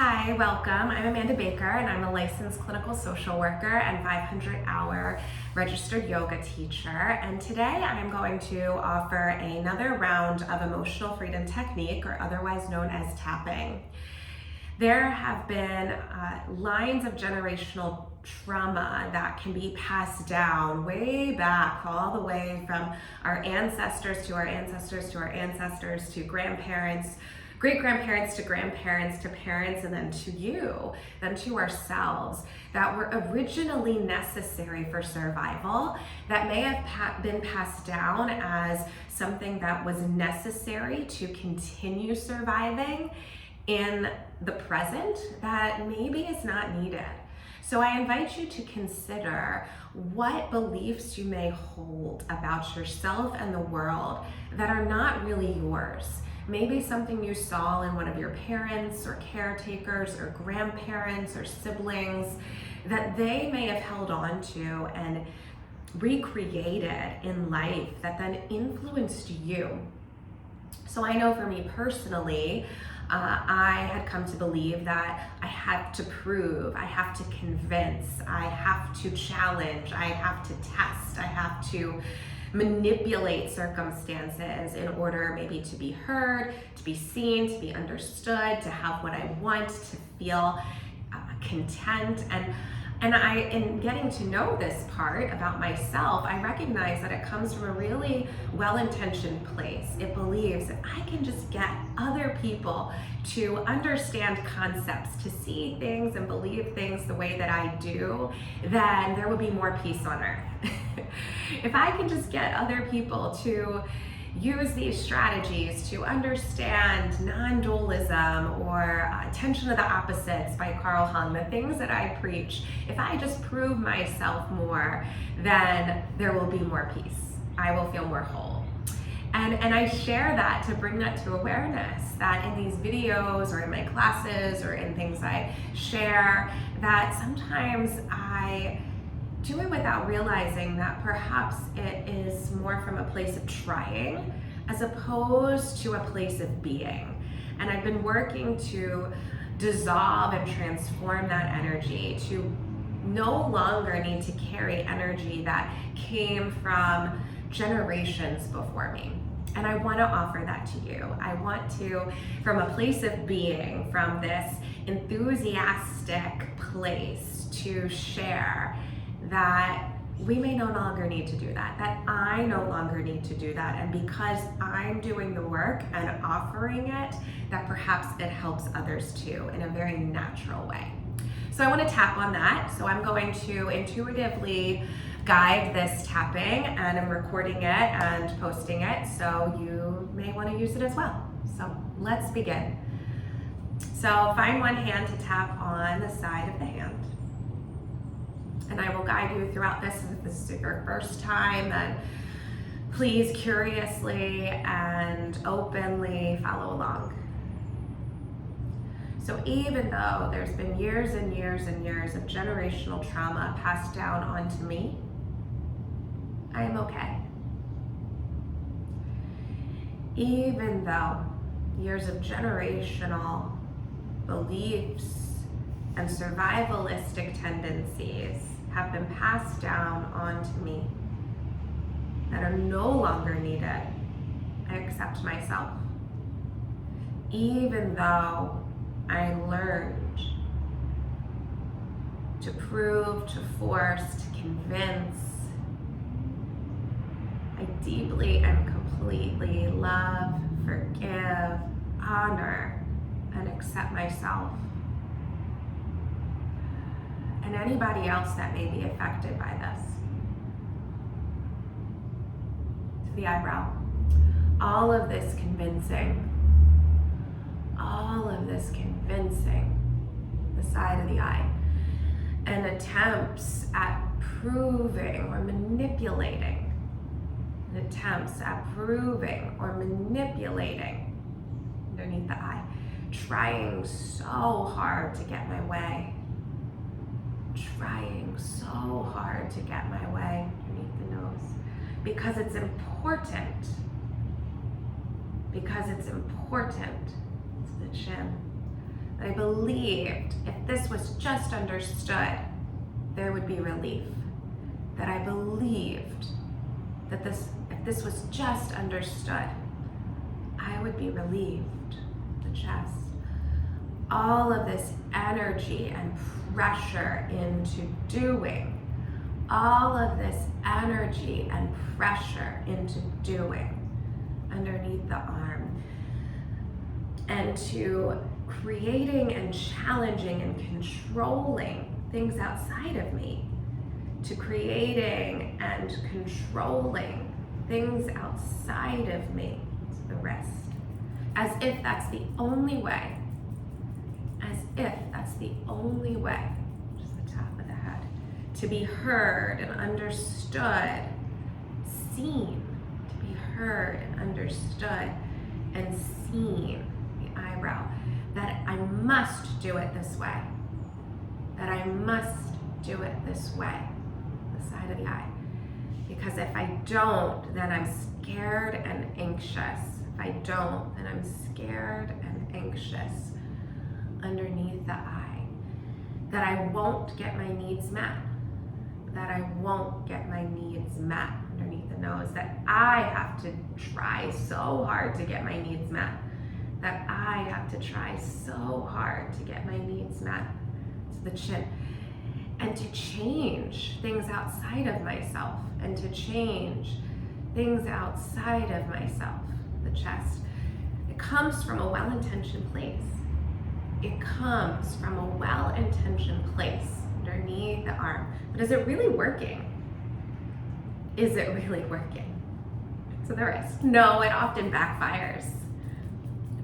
Hi, welcome. I'm Amanda Baker and I'm a licensed clinical social worker and 500-hour registered yoga teacher. And today I'm going to offer another round of emotional freedom technique, or otherwise known as tapping. There have been lines of generational trauma that can be passed down way back, all the way from our ancestors to our ancestors to our ancestors to grandparents, great-grandparents to grandparents to parents, and then to you, then to ourselves, that were originally necessary for survival, that may have been passed down as something that was necessary to continue surviving in the present, that maybe is not needed. So I invite you to consider what beliefs you may hold about yourself and the world that are not really yours. Maybe something you saw in one of your parents or caretakers or grandparents or siblings that they may have held on to and recreated in life that then influenced you. So I know for me personally, I had come to believe that I have to prove, I have to convince, I have to challenge, I have to test, I have to manipulate circumstances in order maybe to be heard, to be seen, to be understood, to have what I want, to feel content. And in getting to know this part about myself, I recognize that it comes from a really well-intentioned place. It believes that I can just get other people to understand concepts, to see things and believe things the way that I do, then there will be more peace on earth. If I can just get other people to use these strategies to understand non-dualism or attention to the opposites by Carl Jung, the things that I preach, if I just prove myself more, then there will be more peace. I will feel more whole. And I share that to bring that to awareness, that in these videos or in my classes or in things I share, that sometimes I do it without realizing that perhaps it is more from a place of trying as opposed to a place of being. And I've been working to dissolve and transform that energy, to no longer need to carry energy that came from generations before me. And I want to offer that to you. I want to, from a place of being, from this enthusiastic place, to share that we may no longer need to do that I no longer need to do that. And because I'm doing the work and offering it, that perhaps it helps others too in a very natural way. So I want to tap on that. So I'm going to intuitively guide this tapping, and I'm recording it and posting it, so you may want to use it as well. So let's begin. So find one hand to tap on the side of the hand. And I will guide you throughout this. If this is your first time, then please curiously and openly follow along. So even though there's been years and years and years of generational trauma passed down onto me, I am okay. Even though years of generational beliefs and survivalistic tendencies have been passed down onto me that are no longer needed, I accept myself. Even though I learned to prove, to force, to convince, I deeply and completely love, forgive, honor, and accept myself and anybody else that may be affected by this. To the eyebrow. All of this convincing, the side of the eye, and attempts at proving or manipulating, underneath the eye, trying so hard to get my way, underneath the nose, because it's important, to the chin, That I believed if this was just understood, there would be relief. That I believed that if this was just understood, I would be relieved. The chest. All of this energy and pressure into doing. All of this energy and pressure into doing underneath the arm. And to creating and challenging and controlling things outside of me. To creating and controlling things outside of me. To the wrist. As if that's the only way. As if that's the only way. Just the top of the head. To be heard and understood. Seen. To be heard and understood and seen. The eyebrow. That I must do it this way. That I must do it this way. The side of the eye. Because if I don't, then I'm scared and anxious. If I don't, then I'm scared and anxious underneath the eye. That I won't get my needs met. That I won't get my needs met underneath the nose. That I have to try so hard to get my needs met. That I have to try so hard to get my needs met. To the chin. And to change things outside of myself. And to change things outside of myself. The chest. It comes from a well-intentioned place. It comes from a well-intentioned place underneath the arm. But is it really working? Is it really working? To the wrist. No, it often backfires.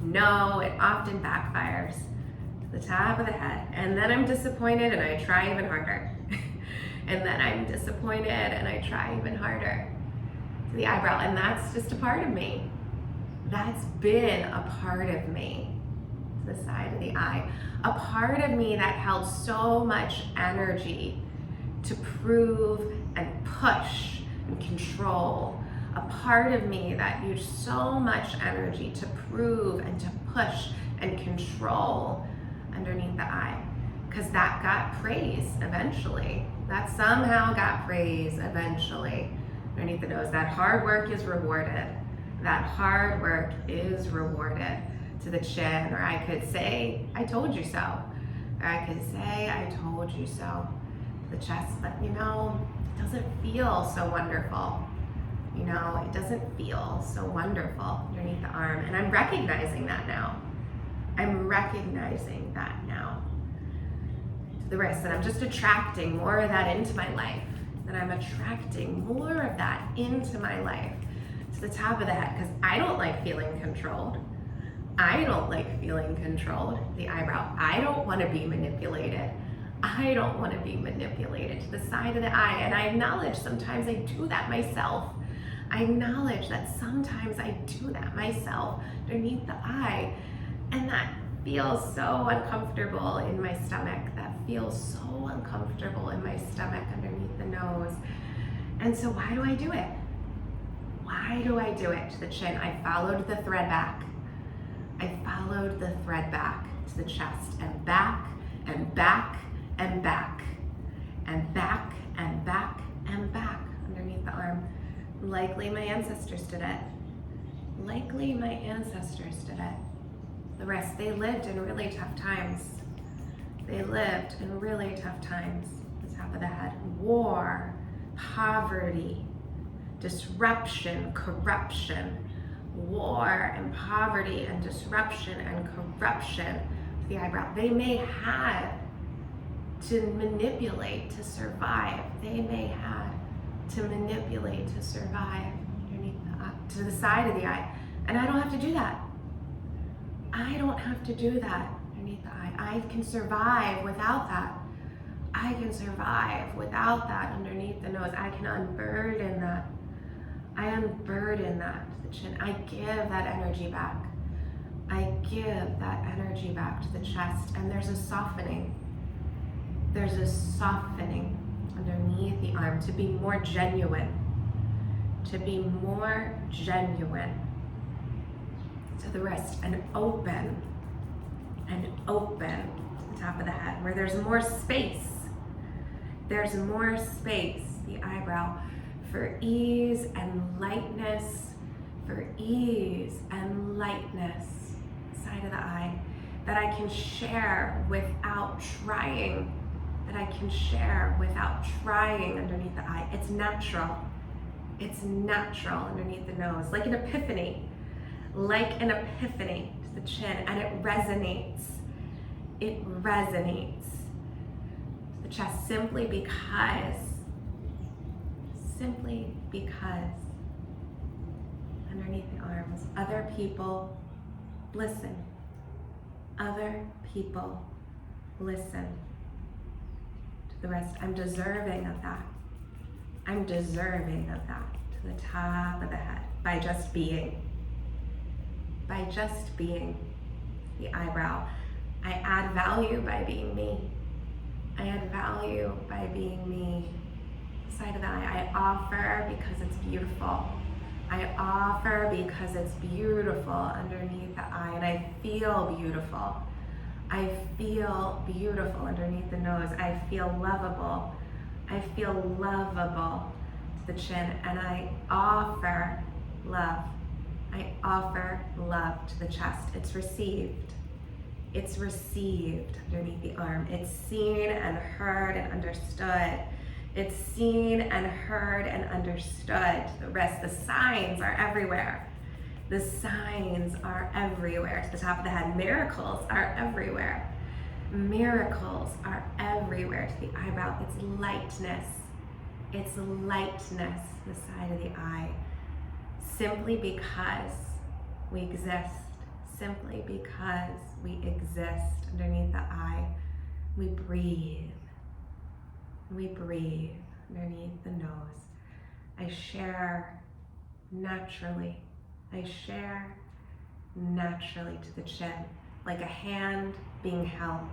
No, it often backfires. To the top of the head. And then I'm disappointed and I try even harder. And then I'm disappointed and I try even harder. To the eyebrow. And that's just a part of me. That's been a part of me. To the side of the eye. A part of me that held so much energy to prove and push and control. A part of me that used so much energy to prove and to push and control underneath the eye. Because that got praise eventually. That somehow got praise eventually underneath the nose. That hard work is rewarded. That hard work is rewarded. To the chin, or I could say, I told you so. Or I could say, I told you so. To the chest, but you know, it doesn't feel so wonderful. You know, it doesn't feel so wonderful underneath the arm. And I'm recognizing that now. I'm recognizing that now. To the wrist, and I'm just attracting more of that into my life. And I'm attracting more of that into my life. To the top of the head, because I don't like feeling controlled. I don't like feeling controlled. The eyebrow. I don't want to be manipulated. I don't want to be manipulated. To the side of the eye. And I acknowledge sometimes I do that myself. I acknowledge that sometimes I do that myself underneath the eye. And that feels so uncomfortable in my stomach. That feels so uncomfortable in my stomach underneath the nose. And so why do I do it? Why do I do it? To the chin. I followed the thread back. I followed the thread back to the chest and back and back and back and back and back and back underneath the arm. Likely my ancestors did it. Likely my ancestors did it. The rest, they lived in really tough times. They lived in really tough times. The top of the head. War, poverty, disruption, corruption. War and poverty and disruption and corruption. The eyebrow. They may have to manipulate to survive. They may have to manipulate to survive underneath the, to the side of the eye. And I don't have to do that. I don't have to do that underneath the eye. I can survive without that. I can survive without that underneath the nose. I can unburden that. I unburden that to the chin. I give that energy back. I give that energy back to the chest. And there's a softening. There's a softening underneath the arm to be more genuine. To be more genuine. To the wrist and open. and open to the top of the head. Where there's more space, there's more space, the eyebrow, for ease and lightness, for ease and lightness, side of the eye, that I can share without trying, that I can share without trying underneath the eye. It's natural. It's natural underneath the nose, like an epiphany to the chin, and it resonates. It resonates the chest simply because underneath the arms, other people listen. Other people listen to the rest. I'm deserving of that. I'm deserving of that to the top of the head by just being. By just being the eyebrow. I add value by being me. I add value by being me. Side of the eye, I offer because it's beautiful. I offer because it's beautiful underneath the eye, and I feel beautiful. I feel beautiful underneath the nose. I feel lovable. I feel lovable to the chin, and I offer love. I offer love to the chest. It's received. It's received underneath the arm. It's seen and heard and understood. It's seen and heard and understood. The rest, the signs are everywhere. The signs are everywhere. To the top of the head, miracles are everywhere. Miracles are everywhere. To the eyebrow, it's lightness. It's lightness, the side of the eye. Simply because we exist. Simply because we exist underneath the eye, we breathe. We breathe underneath the nose. I share naturally. I share naturally to the chin, like a hand being held,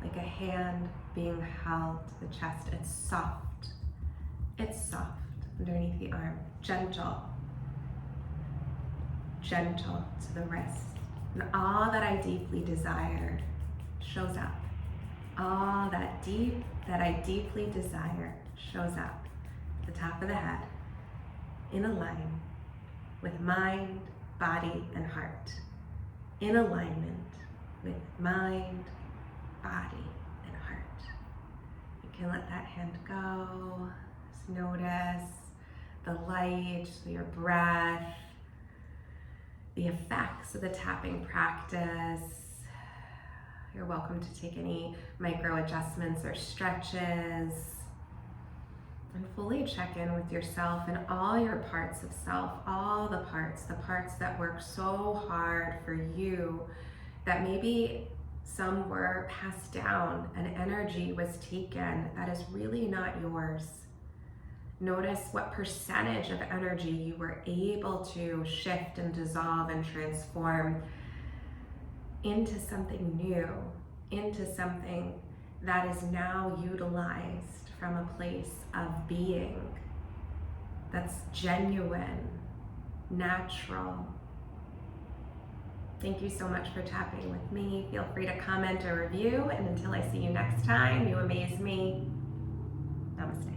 like a hand being held to the chest. It's soft. It's soft underneath the arm. Gentle. Gentle to the wrist. And all that I deeply desire shows up. All that I deeply desire shows up at the top of the head, in alignment with mind, body, and heart. In alignment with mind, body, and heart. You can let that hand go. Just notice the light, your breath, the effects of the tapping practice. You're welcome to take any micro adjustments or stretches, and fully check in with yourself and all your parts of self, all the parts that work so hard for you, that maybe some were passed down and energy was taken that is really not yours. Notice what percentage of energy you were able to shift and dissolve and transform into something new, into something that is now utilized from a place of being that's genuine, natural. Thank you so much for tapping with me. Feel free to comment or review, and until I see you next time, you amaze me. Namaste.